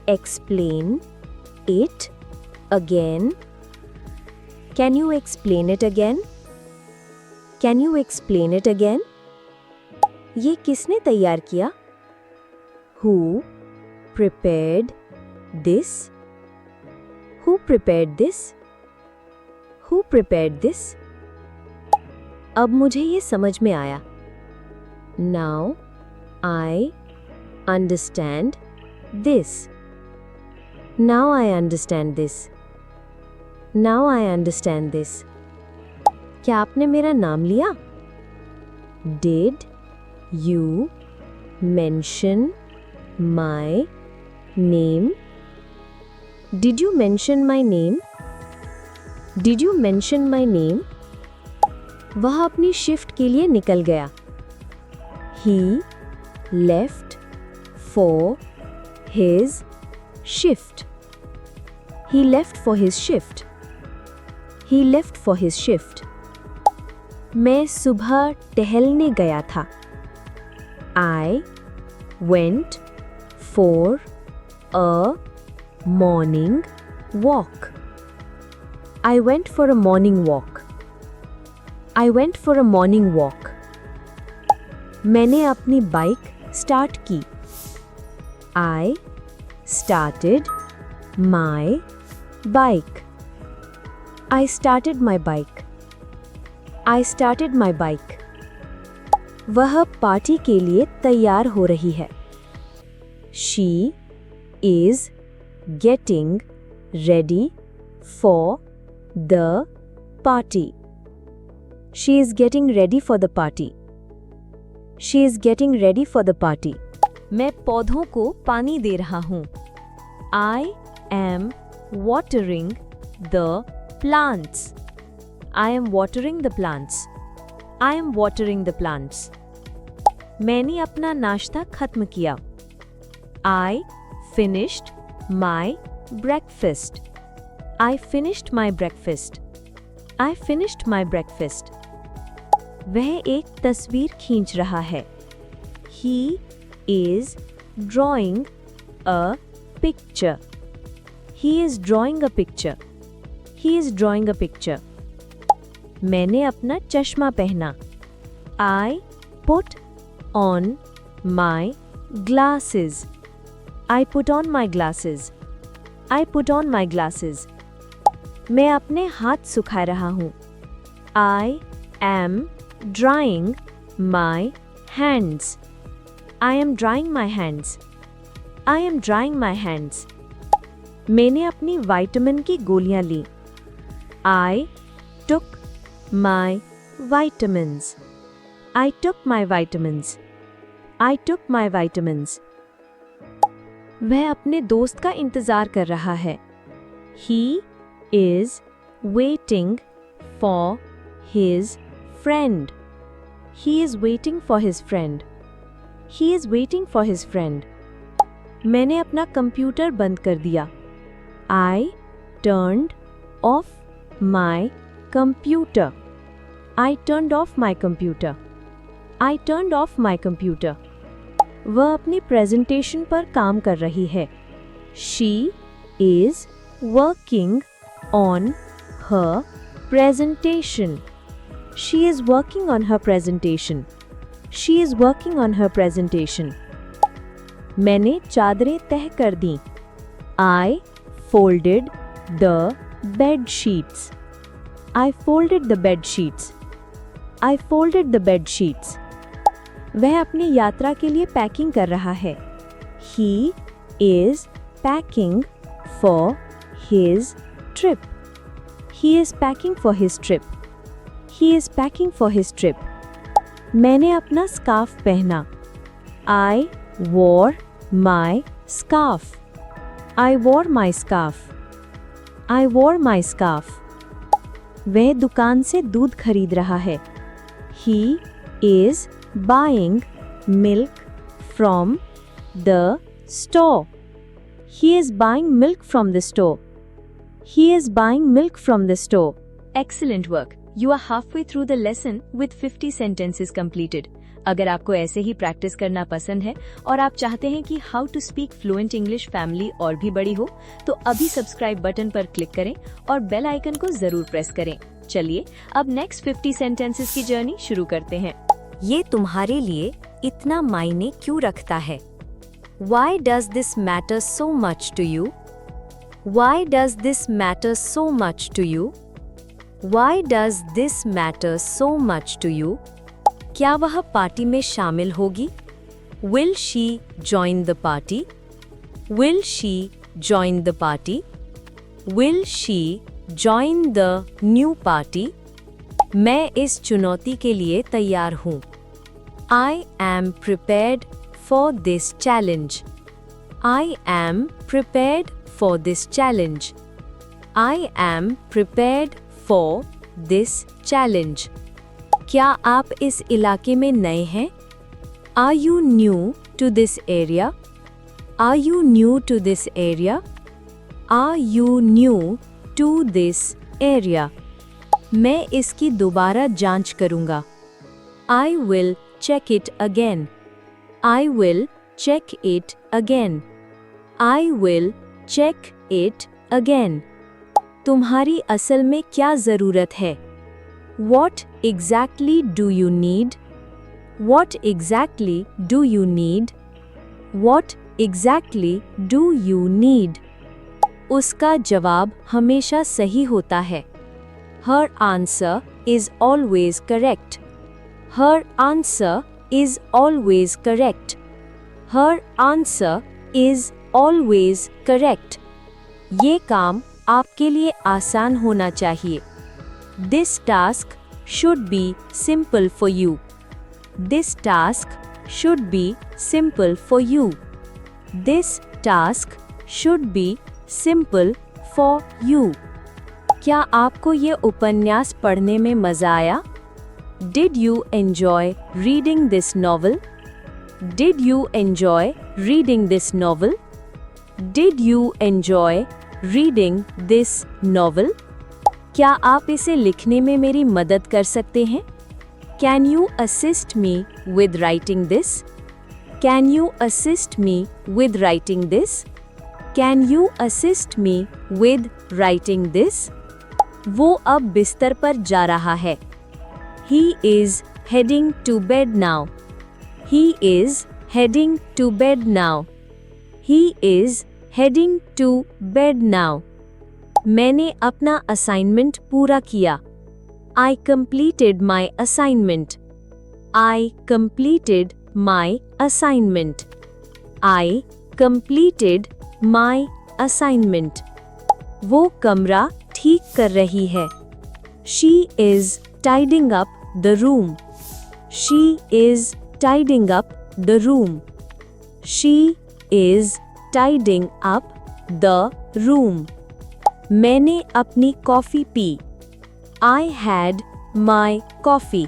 explain it again? Can you explain it again? Can you explain it again? ये किसने तैयार किया? Who prepared This? Who prepared this? Who prepared this? अब मुझे ये समझ में आया. Now I understand this. Now I understand this. Now I understand this. क्या आपने मेरा नाम लिया? Did you mention my name? Did you mention my name? Did you mention my name? वह अपनी शिफ्ट के लिए निकल गया. He left for his shift. He left for his shift. He left for his shift. मैं सुबह टहलने गया था. I went for a morning walk. I went for a morning walk. I went for a morning walk. मैंने अपनी bike start की. I started my bike. I started my bike. I started my bike. वह party के लिए तैयार हो रही है. She is getting ready for the party. She is getting ready for the party. She is getting ready for the party. मैं पौधों को पानी दे रहा हूँ. I am watering the plants. I am watering the plants. I am watering the plants. मैंने अपना नाश्ता खत्म किया. I finished my breakfast. I finished my breakfast. I finished my breakfast. वह एक तस्वीर खींच रहा है. He is drawing a picture. He is drawing a picture. He is drawing a picture. मैंने अपना चश्मा पहना. I put on my glasses. I put on my glasses. I put on my glasses. मैं अपने हाथ सुखा रहा हूँ. I am drying my hands. I am drying my hands. I am drying my hands. मैंने अपनी विटामिन की गोलियां ली. I took my vitamins. I took my vitamins. I took my vitamins. वह अपने दोस्त का इंतजार कर रहा है. He is waiting for his friend. He is waiting for his friend. He is waiting for his friend. मैंने अपना कंप्यूटर बंद कर दिया. I turned off my computer. I turned off my computer. I turned off my computer. वह अपनी presentation पर काम कर रही है. She is working on her presentation. She is working on her presentation. She is working on her presentation. मैंने चादरें तह कर दी. I folded the bed sheets. I folded the bed sheets. I folded the bed sheets. वह अपनी यात्रा के लिए packing कर रहा है. He is packing for his trip. He is packing for his trip. He is packing for his trip. मैंने अपना स्कार्फ पहना. I wore my scarf. I wore my scarf. I wore my scarf. वह दुकान से दूध खरीद रहा है. He is buying milk from the store. He is buying milk from the store. He is buying milk from the store. Excellent work. You are halfway through the lesson with 50 sentences completed. अगर आपको ऐसे ही practice करना पसंद है और आप चाहते हैं कि how to speak fluent English family और भी बड़ी हो, तो अभी सब्सक्राइब बटन पर क्लिक करें और बेल आइकन को जरूर प्रेस करें. चलिए अब नेक्स्ट 50 सेंटेंसेस की जर्नी शुरू करते हैं. ये तुम्हारे लिए इतना मायने क्यों रखता है? Why does this matter so much to you? Why does this matter so much to you? Why does this matter so much to you? क्या वह पार्टी में शामिल होगी? Will she join the party? Will she join the party? Will she join the new party? मैं इस चुनौती के लिए तैयार हूँ. I am prepared for this challenge. I am prepared for this challenge. I am prepared for this challenge. क्या आप इस इलाके में नए हैं? Are you new to this area? Are you new to this area? Are you new to this area? मैं इसकी दोबारा जांच करूंगा. I will check it again. I will check it again. I will check it again. तुम्हारी असल में क्या ज़रूरत है? What exactly do you need? What exactly do you need? What exactly do you need? उसका जवाब हमेशा सही होता है. Her answer is always correct. Her answer is always correct. Her answer is always correct. ये काम आपके लिए आसान होना चाहिए. This task should be simple for you. This task should be simple for you. This task should be simple for you. क्या आपको ये उपन्यास पढ़ने में मज़ा आया? Did you enjoy reading this novel? Did you enjoy reading this novel? Did you enjoy reading this novel? क्या आप इसे लिखने में मेरी मदद कर सकते हैं? Can you assist me with writing this? Can you assist me with writing this? Can you assist me with writing this? वो अब बिस्तर पर जा रहा है. He is heading to bed now. He is heading to bed now. He is heading to bed now. मैंने अपना assignment पूरा किया. I completed my assignment. I completed my assignment. I completed my assignment. वो कमरा ठीक कर रही है. She is tidying up the room. She is tidying up the room. She is tidying up the room. मैंने अपनी coffee P. I had my coffee.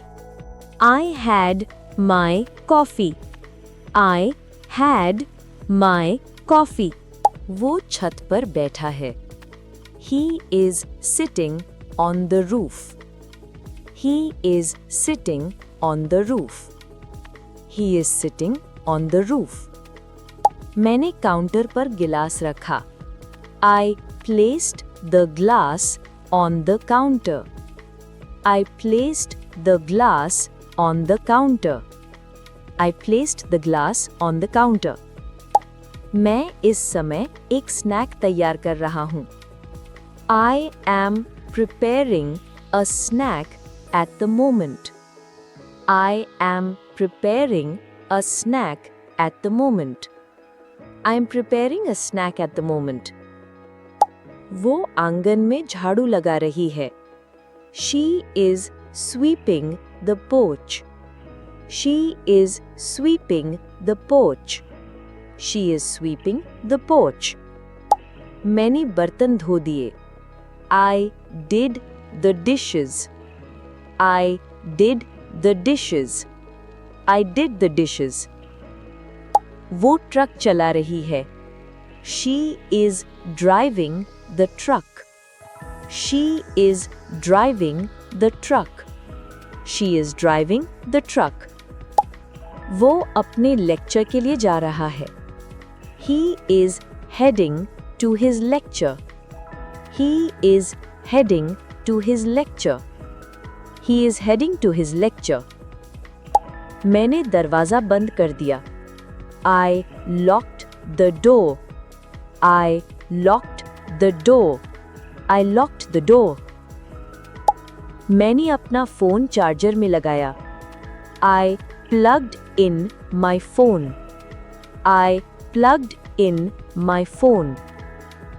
I had my coffee. I had my coffee. वो छत पर बैठा है. He is sitting on the roof. He is sitting on the roof. He is sitting on the roof. मैंने counter पर गिलास रखा. I placed the glass on the counter. I placed the glass on the counter. I placed the glass on the counter. मैं इस समय एक snack तैयार कर रहा हूँ. I am preparing a snack at the moment. I am preparing a snack at the moment. I am preparing a snack at the moment. वो आंगन में झाड़ू लगा रही है. She is sweeping the porch. She is sweeping the porch. She is sweeping the porch. मैंने बर्तन धो दिए. I did the dishes. I did the dishes. I did the dishes. वो ट्रक चला रही है. She is driving the truck. She is driving the truck. She is driving the truck. वो अपने लेक्चर के लिए जा रहा है. He is heading to his lecture. He is heading to his lecture. He is heading to his lecture. मैंने दरवाज़ा बंद कर दिया. I locked the door. I locked The door. I locked the door. मैंने अपना फ़ोन चार्जर में लगाया. I plugged in my phone. I plugged in my phone.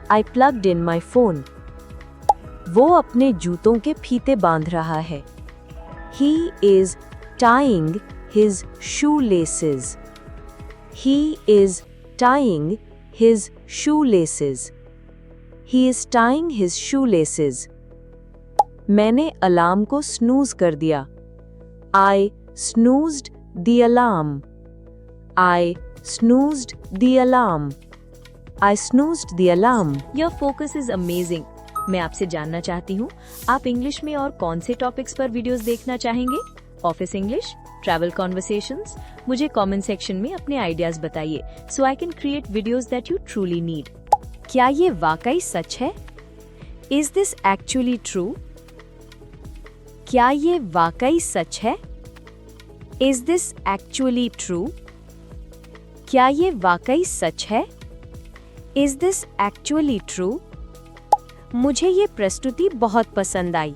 I plugged in my phone. वो अपने जूतों के फीते बांध रहा है. He is tying his shoelaces. He is tying his shoelaces. He is tying his shoelaces. मैंने अलार्म को snooze कर दिया. I snoozed the alarm. I snoozed the alarm. I snoozed the alarm. Your focus is amazing. मैं आपसे जानना चाहती हूँ, आप इंग्लिश में और कौन से टॉपिक्स पर वीडियोस देखना चाहेंगे? Office English, travel conversations? मुझे कमेंट सेक्शन में अपने आइडियाज बताइए, so I can create videos that you truly need. क्या ये वाकई सच है? Is this actually true? क्या ये वाकई सच है? Is this actually true? क्या ये वाकई सच है? Is this actually true? मुझे ये प्रस्तुति बहुत पसंद आई.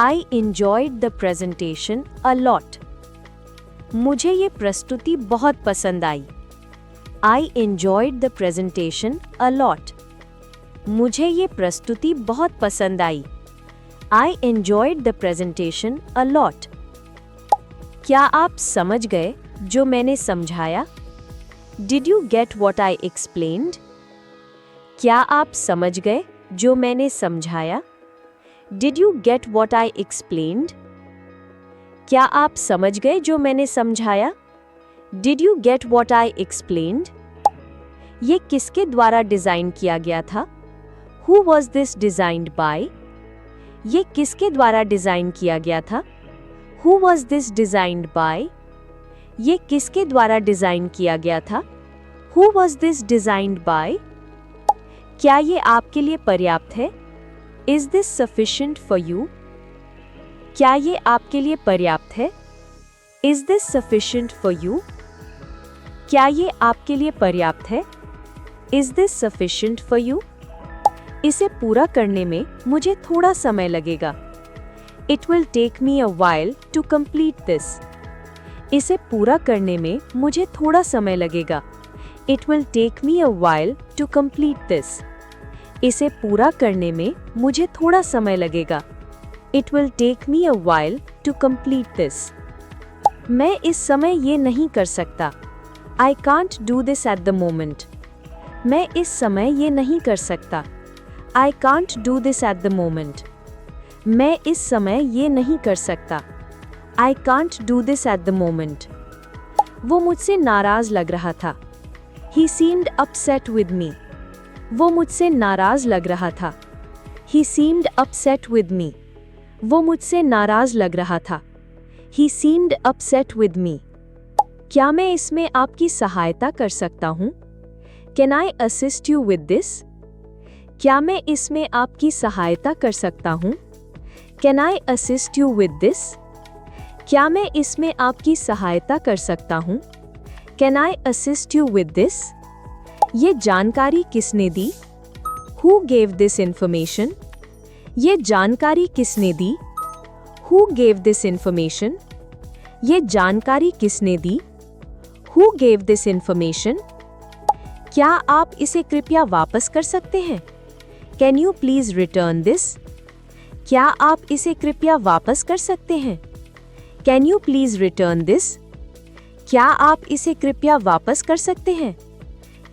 I enjoyed the presentation a lot. मुझे ये प्रस्तुति बहुत पसंद आई. I enjoyed the presentation a lot. मुझे ये प्रस्तुति बहुत पसंद आई. I enjoyed the presentation a lot. क्या आप समझ गए जो मैंने समझाया? Did you get what I explained? क्या आप समझ गए जो मैंने समझाया? Did you get what I explained? क्या आप समझ गए जो मैंने समझाया? Did you get what I explained? ये किसके द्वारा डिजाइन किया गया था? Who was this designed by? ये किसके द्वारा डिजाइन किया गया था? Who was this designed by? ये किसके द्वारा डिजाइन किया गया था? Who was this designed by? क्या ये आपके लिए पर्याप्त है? Is this sufficient for you? क्या ये आपके लिए पर्याप्त है? Is this sufficient for you? क्या ये आपके लिए पर्याप्त है? Is this sufficient for you? इसे पूरा करने में मुझे थोड़ा समय लगेगा. It will take me a while to complete this. इसे पूरा करने में मुझे थोड़ा समय लगेगा. It will take me a while to complete this. इसे पूरा करने में मुझे थोड़ा समय लगेगा. It will take me a while to complete this. मैं इस समय ये नहीं कर सकता. I can't do this at the moment. मैं इस समय ये नहीं कर सकता. I can't do this at the moment. मैं इस समय ये नहीं कर सकता. I can't do this at the moment. वो मुझसे नाराज लग रहा था. He seemed upset with me. वो मुझसे नाराज लग रहा था. He seemed upset with me. वो मुझसे नाराज लग रहा था. He seemed upset with me. क्या मैं इसमें आपकी सहायता कर सकता हूँ? Can I assist you with this? क्या मैं इसमें आपकी सहायता कर सकता हूँ? Can I assist you with this? क्या मैं इसमें आपकी सहायता कर सकता हूँ? Can I assist you with this? ये जानकारी किसने दी? Who gave this information? ये जानकारी किसने दी? Who gave this information? ये जानकारी किसने दी? Who gave this information? क्या आप इसे कृपया वापस कर सकते हैं? Can you please return this? क्या आप इसे कृपया वापस कर सकते हैं? Can you please return this? क्या आप इसे कृपया वापस कर सकते हैं?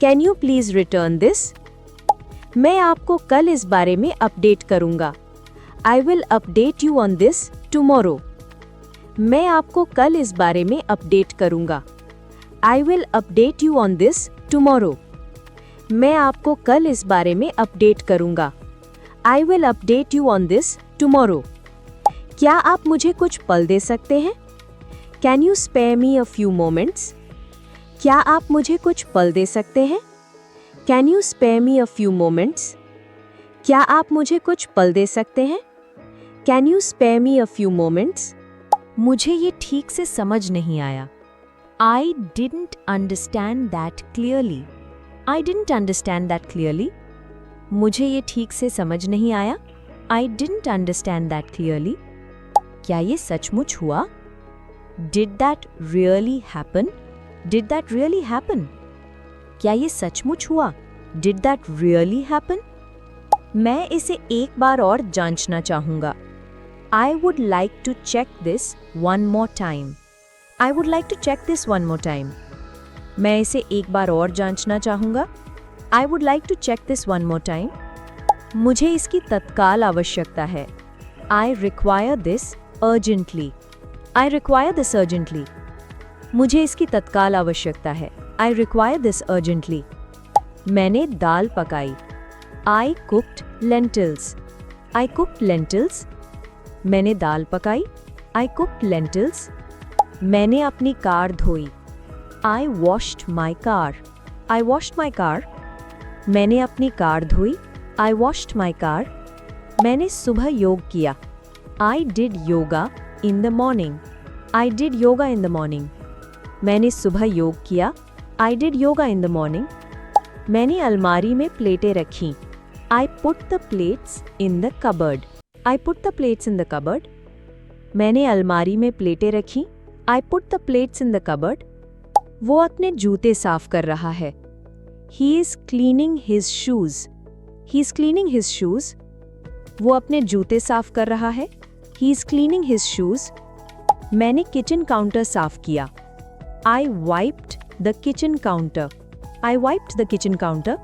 Can you please return this? मैं आपको कल इस बारे में अपडेट करूंगा. I will update you on this tomorrow. मैं आपको कल इस बारे में अपडेट करूंगा. I will update you on this tomorrow. मैं आपको कल इस बारे में अपडेट करूंगा. I will update you on this tomorrow. क्या आप मुझे कुछ पल दे सकते हैं? Can you spare me a few moments? क्या आप मुझे कुछ पल दे सकते हैं? Can you spare me a few moments? क्या आप मुझे कुछ पल दे सकते हैं? Can you spare me a few moments? मुझे ये ठीक से समझ नहीं आया. I didn't understand that clearly. I didn't understand that clearly. मुझे ये ठीक से समझ नहीं आया. I didn't understand that clearly. क्या ये सचमुच हुआ? Did that really happen? Did that really happen? क्या ये सचमुच हुआ? Did that really happen? मैं इसे एक बार और जांचना चाहूँगा. I would like to check this one more time. I would like to check this one more time. मैं इसे एक बार और जांचना चाहूँगा. I would like to check this one more time. मुझे इसकी तत्काल आवश्यकता है. I require this urgently. I require this urgently. मुझे इसकी तत्काल आवश्यकता है. I require this urgently. मैंने दाल पकाई. I cooked lentils. I cooked lentils. मैंने दाल पकाई. I cooked lentils. मैंने अपनी कार धोई. I washed my car. I washed my car. मैंने अपनी कार धोई. I washed my car. मैंने सुबह योग किया. I did yoga in the morning. I did yoga in the morning. मैंने सुबह योग किया. I did yoga in the morning. मैंने अलमारी में प्लेटें रखीं. I put the plates in the cupboard. I put the plates in the cupboard. मैंने अलमारी में प्लेटें रखीं. I put the plates in the cupboard. वो अपने जूते साफ कर रहा है. He is cleaning his shoes. He is cleaning his shoes. वो अपने जूते साफ कर रहा है. He is cleaning his shoes. मैंने किचन काउंटर साफ किया. I wiped the kitchen counter. I wiped the kitchen counter.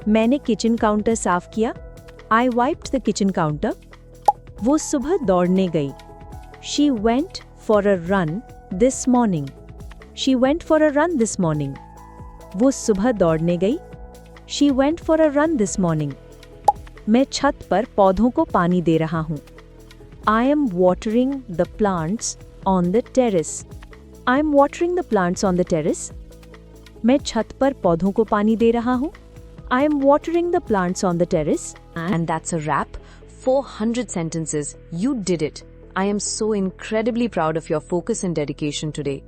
मैंने किचन काउंटर साफ किया. I wiped the kitchen counter. वो सुबह दौड़ने गई. She went for a run this morning. She went for a run this morning. वो सुबह दौड़ने गई. She went for a run this morning. मैं छत पर पौधों को पानी दे रहा हूँ. I am watering the plants on the terrace. I am watering the plants on the terrace. मैं छत पर पौधों को पानी दे रहा हूँ. I am watering the plants on the terrace. And that's a wrap. 400 sentences. You did it. I am so incredibly proud of your focus and dedication today.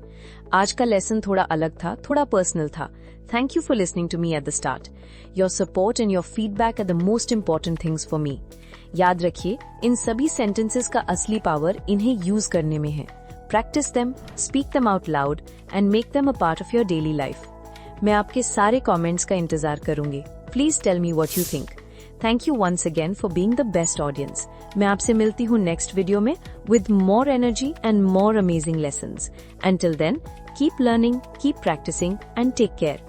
आज का लेसन थोड़ा अलग था, थोड़ा पर्सनल था. Thank you for listening to me at the start. Your support and your feedback are the most important things for me. याद रखिए, इन सभी sentences का असली पावर इन्हें यूज करने में है. Practice them, speak them out loud, and make them a part of your daily life. मैं आपके सारे comments का इंतजार करूंगी. Please tell me what you think. Thank you once again for being the best audience. मैं आपसे मिलती हूँ next video में with more energy and more amazing lessons. Until then, keep learning, keep practicing, and take care.